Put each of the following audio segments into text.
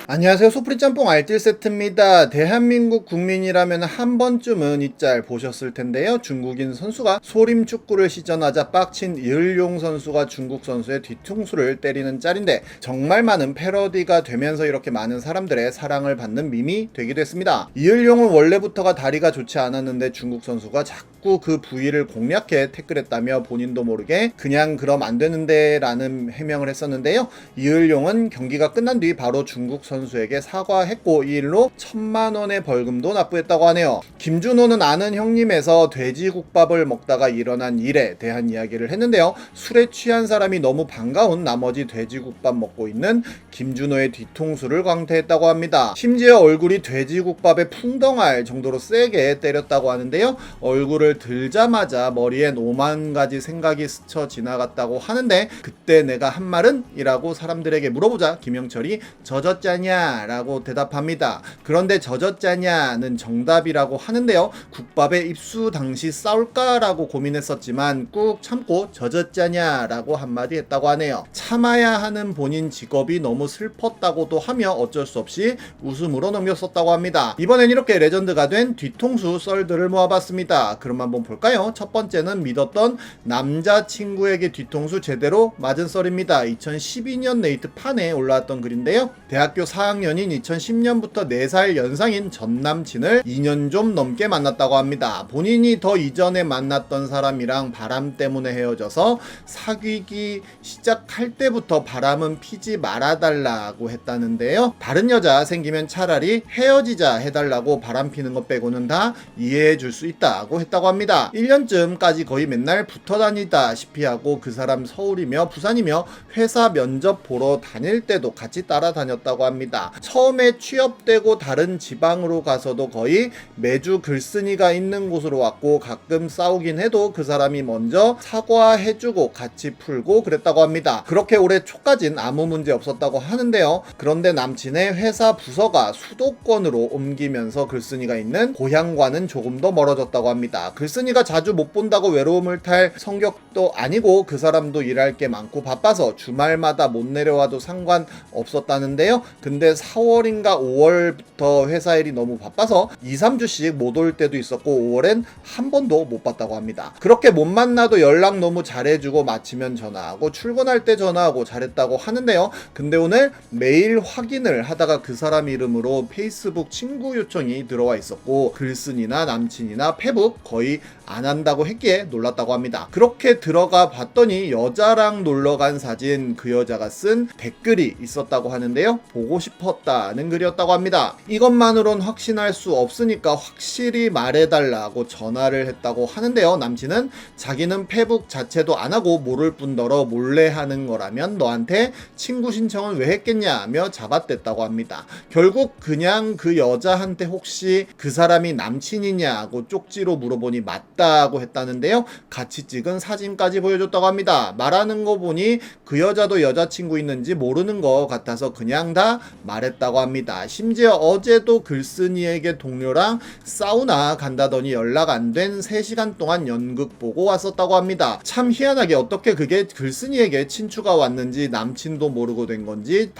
안녕하세요. 소프리 짬뽕 알뜰 세트입니다. 대한민국 국민이라면 한 번쯤은 이 짤 보셨을 텐데요. 중국인 선수가 소림 축구를 시전하자 빡친 이을용 선수가 중국 선수의 뒤통수를 때리는 짤인데 정말 많은 패러디가 되면서 이렇게 많은 사람들의 사랑을 받는 밈이 되기도 했습니다. 이을용은 원래부터가 다리가 좋지 않았는데 중국 선수가 자꾸 그 부위를 공략해 태클했다며 본인도 모르게 그냥 그럼 안 되는데 라는 해명을 했었는데요. 이을용은 경기가 끝난 뒤 바로 중국 선수에게 사과했고 이 일로 1,000,000원의 벌금도 납부했다고 하네요. 김준호는 아는 형님에서 돼지국밥을 먹다가 일어난 일에 대한 이야기를 했는데요. 술에 취한 사람이 너무 반가운 나머지 돼지국밥 먹고 있는 김준호의 뒤통수를 광태했다고 합니다. 심지어 얼굴이 돼지국밥에 풍덩할 정도로 세게 때렸다고 하는데요. 얼굴을 들자마자 머리엔 5만 가지 생각이 스쳐 지나갔다고 하는데 그때 내가 한 말은? 이라고 사람들에게 물어보자 김영철이 젖었자냐 라고 대답합니다. 그런데 젖었자냐는 정답이라고 하는데요. 국밥에 입수 당시 싸울까 라고 고민했었지만 꾹 참고 젖었자냐 라고 한마디 했다고 하네요. 참아야 하는 본인 직업이 너무 슬펐다고도 하며 어쩔 수 없이 웃음으로 넘겼었다고 합니다. 이번엔 이렇게 레전드가 된 뒤통수 썰들을 모아봤습니다. 그럼 한번 볼까요? 첫 번째는 믿었던 남자친구에게 뒤통수 제대로 맞은 썰입니다. 2012년 네이트 판에 올라왔던 글인데요. 대학교 4학년인 2010년부터 4살 연상인 전 남친을 2년 좀 넘게 만났다고 합니다. 본인이 더 이전에 만났던 사람이랑 바람 때문에 헤어져서 사귀기 시작할 때부터 바람은 피지 말아달라고 했다는데요. 다른 여자 생기면 차라리 헤어지자 해달라고 바람 피는 것 빼고는 다 이해해 줄 수 있다고 했다고 합니다. 1년쯤까지 거의 맨날 붙어 다니다시피 하고 그 사람 서울이며 부산이며 회사 면접 보러 다닐 때도 같이 따라다녔다고 합니다. 처음에 취업되고 다른 지방으로 가서도 거의 매주 글쓴이가 있는 곳으로 왔고 가끔 싸우긴 해도 그 사람이 먼저 사과해주고 같이 풀고 그랬다고 합니다. 그렇게 올해 초까진 아무 문제 없었다고 하는데요. 그런데 남친의 회사 부서가 수도권으로 옮기면서 글쓴이가 있는 고향과는 조금 더 멀어졌다고 합니다. 글쓴이가 자주 못 본다고 외로움을 탈 성격도 아니고 그 사람도 일할 게 많고 바빠서 주말마다 못 내려와도 상관없었다는데요. 근데 4월인가 5월부터 회사 일이 너무 바빠서 2-3주씩 못 올 때도 있었고 5월엔 한 번도 못 봤다고 합니다. 그렇게 못 만나도 연락 너무 잘해주고 마치면 전화하고 출근할 때 전화하고 잘했다고 하는데요. 근데 오늘 메일 확인을 하다가 그 사람 이름으로 페이스북 친구 요청이 들어와 있었고 글쓴이나 남친이나 페북 거의 안 한다고 했기에 놀랐다고 합니다. 그렇게 들어가 봤더니 여자랑 놀러간 사진 그 여자가 쓴 댓글이 있었다고 하는데요. 보고 싶었다는 글이었다고 합니다. 이것만으론 확신할 수 없으니까 확실히 말해달라고 전화를 했다고 하는데요. 남친은 자기는 페북 자체도 안 하고 모를 뿐더러 몰래 하는 거라면 너한테 친구 신청은 왜 했겠냐며 잡아댔다고 합니다. 결국 그냥 그 여자한테 혹시 그 사람이 남친이냐고 쪽지로 물어보니 맞다고 했다는데요. 같이 찍은 사진까지 보여줬다고 합니다. 말하는 거 보니 그 여자도 여자친구 있는지 모르는 것 같아서 그냥 다 말했다고 합니다. 심지어 어제도 글쓴이에게 동료랑 사우나 간다더니 연락 안 된 3시간 동안 연극 보고 왔었다고 합니다. 참 희한하게 어떻게 그게 글쓴이에게 친추가 왔는지 남친도 모르고 된 건지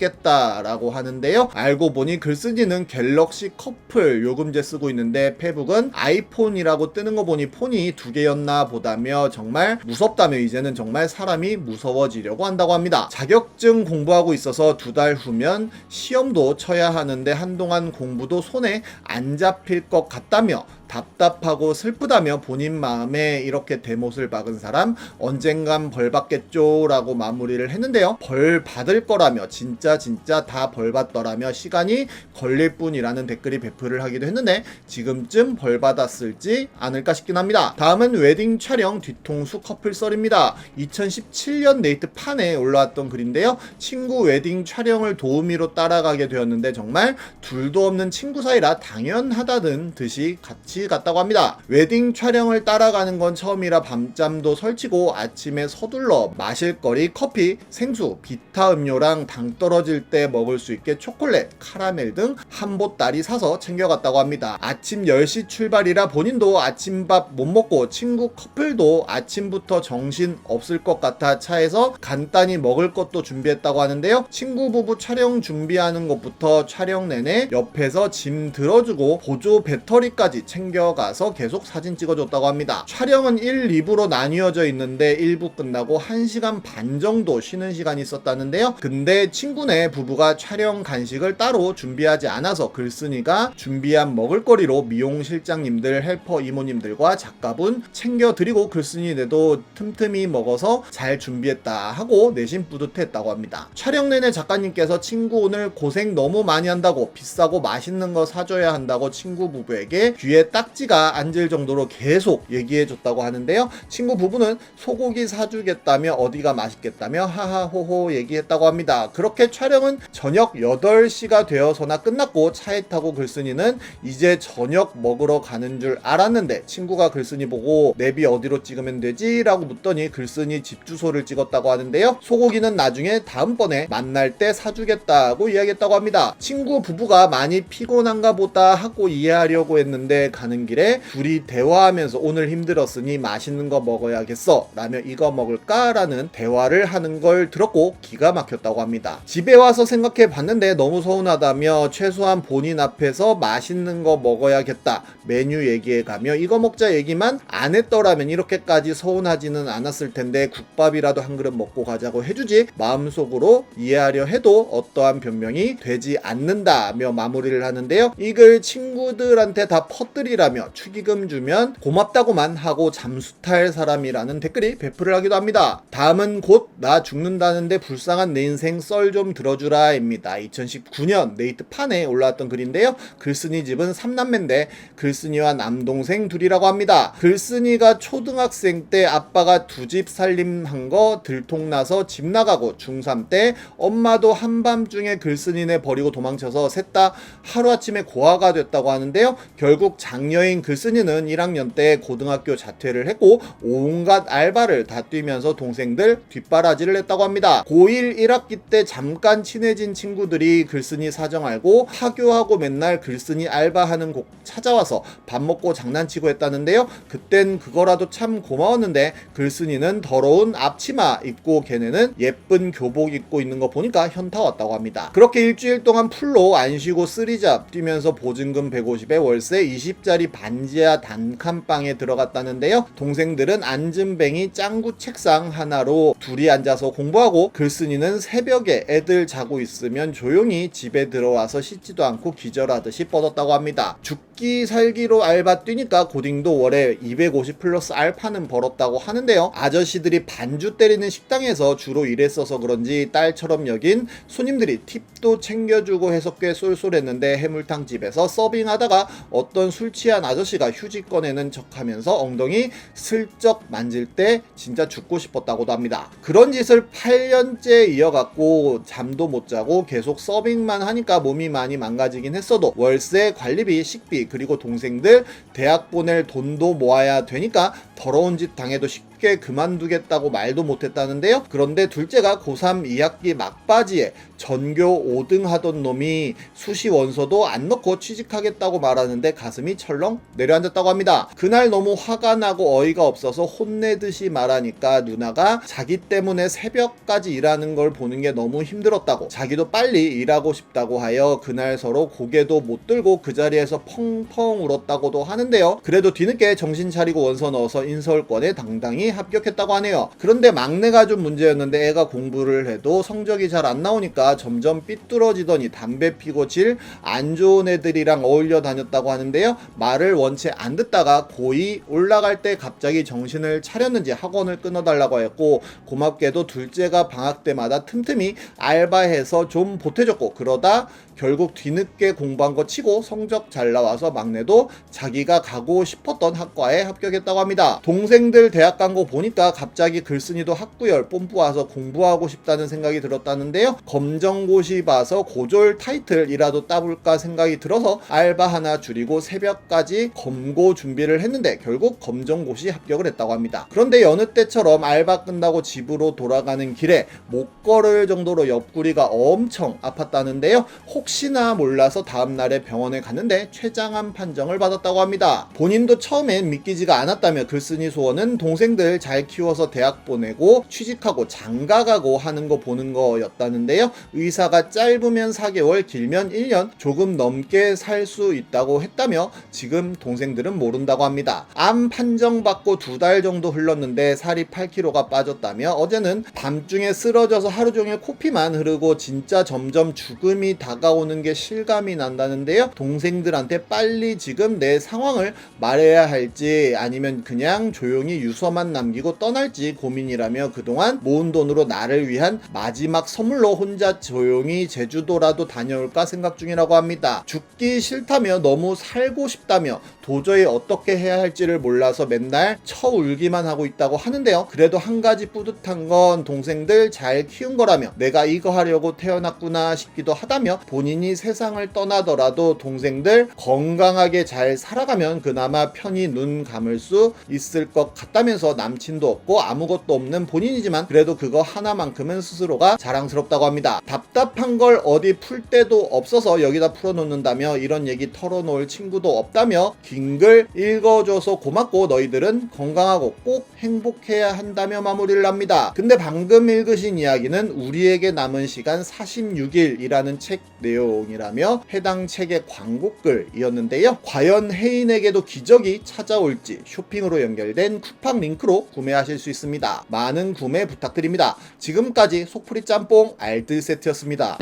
당황했겠다라고 하는데요. 알고 보니 글쓴이는 갤럭시 커플 요금제 쓰고 있는데 페북은 아이폰이라고 뜨는 거 보니 폰이 2개였나 보다며 정말 무섭다며 이제는 정말 사람이 무서워지려고 한다고 합니다. 자격증 공부하고 있어서 2달 후면 시험도 쳐야 하는데 한동안 공부도 손에 안 잡힐 것 같다며 답답하고 슬프다며 본인 마음에 이렇게 대못을 박은 사람 언젠간 벌 받겠죠 라고 마무리를 했는데요. 벌 받을 거라며 진짜 다 벌 받더라며 시간이 걸릴 뿐이라는 댓글이 배플을 하기도 했는데 지금쯤 벌 받았을지 않을까 싶긴 합니다. 다음은 웨딩 촬영 뒤통수 커플 썰입니다. 2017년 네이트 판에 올라왔던 글인데요. 친구 웨딩 촬영을 도우미로 따라가게 되었는데 정말 둘도 없는 친구 사이라 당연하다는 듯이 같이 같이 갔다고 합니다. 웨딩 촬영을 따라가는 건 처음이라 밤잠도 설치고 아침에 서둘러 마실 거리 커피, 생수, 비타 음료랑 당 떨어질 때 먹을 수 있게 초콜릿, 카라멜 등 한 보따리 사서 챙겨갔다고 합니다. 아침 10시 출발이라 본인도 아침밥 못 먹고 친구 커플도 아침부터 정신 없을 것 같아 차에서 간단히 먹을 것도 준비했다고 하는데요. 친구 부부 촬영 준비하는 것부터 촬영 내내 옆에서 짐 들어주고 보조 배터리까지 챙겨가서 계속 사진 찍어줬다고 합니다. 촬영은 1, 2부로 나뉘어져 있는데 1부 끝나고 1시간 반 정도 쉬는 시간이 있었다는데요. 근데 친구네 부부가 촬영 간식을 따로 준비하지 않아서 글쓴이가 준비한 먹을거리로 미용 실장님들, 헬퍼 이모님들과 작가분 챙겨드리고 글쓴이네도 틈틈이 먹어서 잘 준비했다 하고 내심 뿌듯했다고 합니다. 촬영 내내 작가님께서 친구 오늘 고생 너무 많이 한다고 비싸고 맛있는 거 사줘야 한다고 친구 부부에게 귀에 딱지가 앉을 정도로 계속 얘기해줬다고 하는데요. 친구 부부는 소고기 사주겠다며 어디가 맛있겠다며 하하호호 얘기했다고 합니다. 그렇게 촬영은 저녁 8시가 되어서나 끝났고 차에 타고 글쓴이는 이제 저녁 먹으러 가는 줄 알았는데 친구가 글쓴이 보고 내비 어디로 찍으면 되지? 라고 묻더니 글쓴이 집 주소를 찍었다고 하는데요. 소고기는 나중에 다음번에 만날 때 사주겠다고 이야기했다고 합니다. 친구 부부가 많이 피곤한가 보다 하고 이해하려고 했는데 가는 길에 둘이 대화하면서 오늘 힘들었으니 맛있는 거 먹어야겠어 라며 이거 먹을까? 라는 대화를 하는 걸 들었고 기가 막혔다고 합니다. 집에 와서 생각해 봤는데 너무 서운하다며 최소한 본인 앞에서 맛있는 거 먹어야겠다 메뉴 얘기해가며 이거 먹자 얘기만 안 했더라면 이렇게까지 서운하지는 않았을 텐데 국밥이라도 한 그릇 먹고 가자고 해주지 마음속으로 이해하려 해도 어떠한 변명이 되지 않는다며 마무리를 하는데요. 이걸 친구들한테 다 퍼뜨리라며 축의금 주면 고맙다고만 하고 잠수 탈 사람이라는 댓글이 배플을 하기도 합니다. 다음은 곧 나 죽는다는데 불쌍한 내 인생 썰 좀 들어주라 입니다. 2019년 네이트판에 올라왔던 글인데요. 글쓴이 집은 3남매인데 글쓴이와 남동생 둘이라고 합니다. 글쓴이가 초등학생 때 아빠가 두 집 살림한 거 들통나서 집 나가고 중3 때 엄마도 한밤중에 글쓴이네 버리고 도망쳐서 셋 다 하루아침에 고아가 됐다고 하는데요. 결국 장녀인 글쓴이는 1학년 때 고등학교 자퇴를 했고 온갖 알바를 다 뛰면서 동생들 뒷바라지를 했다고 합니다. 고1 1학기 때 잠깐 친해진 친구들이 글쓴이 사정 알고 하교하고 맨날 글쓴이 알바하는 곳 찾아와서 밥 먹고 장난치고 했다는데요. 그땐 그거라도 참 고마웠는데 글쓴이는 더러운 앞치마 입고 걔네는 예쁜 교복 입고 있는 거 보니까 현타 왔다고 합니다. 그렇게 일주일 동안 풀로 안 쉬고 쓰리잡 뛰면서 보증금 150에 월세 20짜리 반지하 단칸방에 들어갔다는데요. 동생들은 앉은뱅이 짱구 책상 하나로 둘이 앉아서 공부하고 글쓴이는 새벽에 애들 자고 있으면 조용히 집에 들어와서 씻지도 않고 기절하듯이 뻗었다고 합니다. 죽기 살기로 알바 뛰니까 고딩도 월에 250 플러스 알파는 벌었다고 하는데요. 아저씨들이 반주 때리는 식당에서 주로 일했어서 그런지 딸처럼 여긴 손님들이 팁도 챙겨주고 해서 꽤 쏠쏠했는데 해물탕 집에서 서빙하다가 어떤 술 취한 아저씨가 휴지 꺼내는 척하면서 엉덩이 슬쩍 만질 때 진짜 죽고 싶었다고도 합니다. 그런 짓을 8년째 이어갔고 잠도 못 자고 계속 서빙만 하니까 몸이 많이 망가지긴 했어도 월세, 관리비, 식비 그리고 동생들 대학 보낼 돈도 모아야 되니까 더러운 짓 당해도 쉽게 그만두겠다고 말도 못했다는데요. 그런데 둘째가 고3 2학기 막바지에 전교 5등 하던 놈이 수시 원서도 안 넣고 취직하겠다고 말하는데 가슴이 철렁 내려앉았다고 합니다. 그날 너무 화가 나고 어이가 없어서 혼내듯이 말하니까 누나가 자기 때문에 새벽까지 일하는 걸 보는 게 너무 힘들었다고 자기도 빨리 일하고 싶다고 하여 그날 서로 고개도 못 들고 그 자리에서 펑펑 울었다고도 하는데요. 그래도 뒤늦게 정신 차리고 원서 넣어서 인서울권에 당당히 합격했다고 하네요. 그런데 막내가 좀 문제였는데 애가 공부를 해도 성적이 잘 안 나오니까 점점 삐뚤어지더니 담배 피고 질 안 좋은 애들이랑 어울려 다녔다고 하는데요. 말을 원체 안 듣다가 고2 올라갈 때 갑자기 정신을 차렸는지 학원을 끊어달라고 했고 고맙게도 둘째가 방학 때마다 틈틈이 알바해서 좀 보태줬고 그러다 결국 뒤늦게 공부한 거 치고 성적 잘 나와서 막내도 자기가 가고 싶었던 학과에 합격했다고 합니다. 합니다. 동생들 대학 간 거 보니까 갑자기 글쓴이도 학구열 뽐뿌와서 공부하고 싶다는 생각이 들었다는데요. 검정고시 봐서 고졸 타이틀이라도 따볼까 생각이 들어서 알바 하나 줄이고 새벽까지 검고 준비를 했는데 결국 검정고시 합격을 했다고 합니다. 그런데 여느 때처럼 알바 끝나고 집으로 돌아가는 길에 못 걸을 정도로 옆구리가 엄청 아팠다는데요. 혹시나 몰라서 다음날에 병원에 갔는데 췌장암 판정을 받았다고 합니다. 본인도 처음엔 믿기지가 않았다며 글쓴이 소원은 동생들 잘 키워서 대학 보내고 취직하고 장가가고 하는 거 보는 거였다는데요. 의사가 짧으면 4개월 길면 1년 조금 넘게 살 수 있다고 했다며 지금 동생들은 모른다고 합니다. 암 판정받고 2달 정도 흘렀는데 살이 8kg가 빠졌다며 어제는 밤중에 쓰러져서 하루 종일 코피만 흐르고 진짜 점점 죽음이 다가오는 게 실감이 난다는데요. 동생들한테 빨리 지금 내 상황을 말해야 할지 아니면 그냥 조용히 유서만 남기고 떠날지 고민이라며 그동안 모은 돈으로 나를 위한 마지막 선물로 혼자 조용히 제주도라도 다녀올까 생각 중이라고 합니다. 죽기 싫다며 너무 살고 싶다며 도저히 어떻게 해야 할지를 몰라서 맨날 쳐울기만 하고 있다고 하는데요. 그래도 한 가지 뿌듯한 건 동생들 잘 키운 거라며 내가 이거 하려고 태어났구나 싶기도 하다며 본인이 세상을 떠나더라도 동생들 건강하게 잘 살아가면 그나마 편히 눈 감을 수 있을 것 같다면서 남친도 없고 아무것도 없는 본인이지만 그래도 그거 하나만큼은 스스로가 자랑스럽다고 합니다. 답답한 걸 어디 풀 데도 없어서 여기다 풀어놓는다며 이런 얘기 털어놓을 친구도 없다며 긴 글 읽어줘서 고맙고 너희들은 건강하고 꼭 행복해야 한다며 마무리를 합니다. 근데 방금 읽으신 이야기는 우리에게 남은 시간 46일이라는 책 내용이라며 해당 책의 광고글이었는데요. 과연 혜인에게도 기적이 찾아올지 쇼핑으로 연결된 쿠팡 링크로 구매하실 수 있습니다. 많은 구매 부탁드립니다. 지금까지 속풀이 짬뽕 알뜰 세트였습니다.